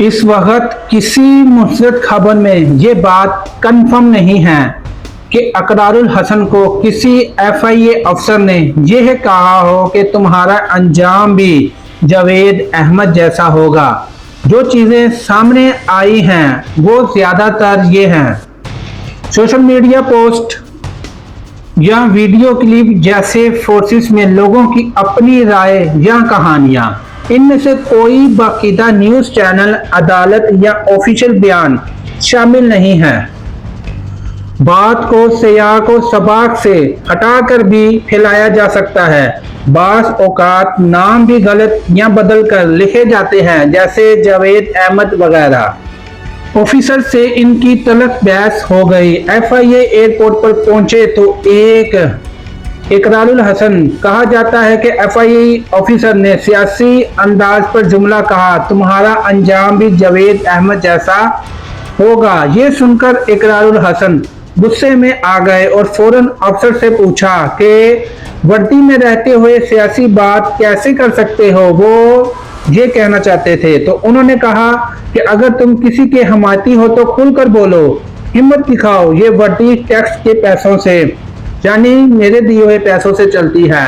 इस वक्त किसी मुस्तंद खबर में ये बात कंफर्म नहीं है कि अकरारुल हसन को किसी एफआईए अफसर ने यह कहा हो कि तुम्हारा अंजाम भी जावेद अहमद जैसा होगा। जो चीज़ें सामने आई हैं वो ज़्यादातर ये हैं, सोशल मीडिया पोस्ट या वीडियो क्लिप जैसे फोर्सेस में लोगों की अपनी राय या कहानियां। इनमें से कोई बाकायदा न्यूज़ चैनल, अदालत या ऑफिशियल बयान शामिल नहीं है। बात को सियाक व सबाक से हटाकर भी फैलाया जा सकता है। बास औकात नाम भी गलत या बदल कर लिखे जाते हैं, जैसे जावेद अहमद वगैरह। ऑफिसर से इनकी तलख बहस हो गई। एफआईए एयरपोर्ट पर पहुंचे तो इकरारुल हसन कहा जाता है कि एफआईए ऑफिसर ने सियासी अंदाज पर जुमला कहा, तुम्हारा अंजाम भी जावेद अहमद जैसा होगा। ये सुनकर इकरारुल हसन गुस्से में आ गए और फौरन अफसर से पूछा कि वर्दी में रहते हुए सियासी बात कैसे कर सकते हो। वो ये कहना चाहते थे तो उन्होंने कहा कि अगर तुम किसी के हमायती हो तो खुलकर बोलो, हिम्मत दिखाओ। ये वर्दी टैक्स के पैसों से, यानी मेरे दिए हुए पैसों से चलती है।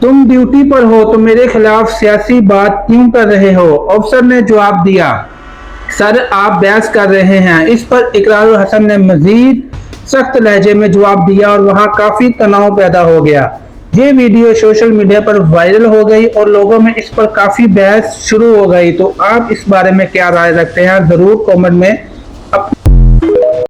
तुम ड्यूटी पर हो तो मेरे खिलाफ सियासी बात क्यों कर रहे हो। अफसर ने जवाब दिया, सर आप बहस कर रहे हैं। इस पर इकरारुल हसन ने मजीद सख्त लहजे में जवाब दिया और वहां काफी तनाव पैदा हो गया। ये वीडियो सोशल मीडिया पर वायरल हो गई और लोगों में इस पर काफी बहस शुरू हो गई। तो आप इस बारे में क्या राय रखते हैं, जरूर कमेंट में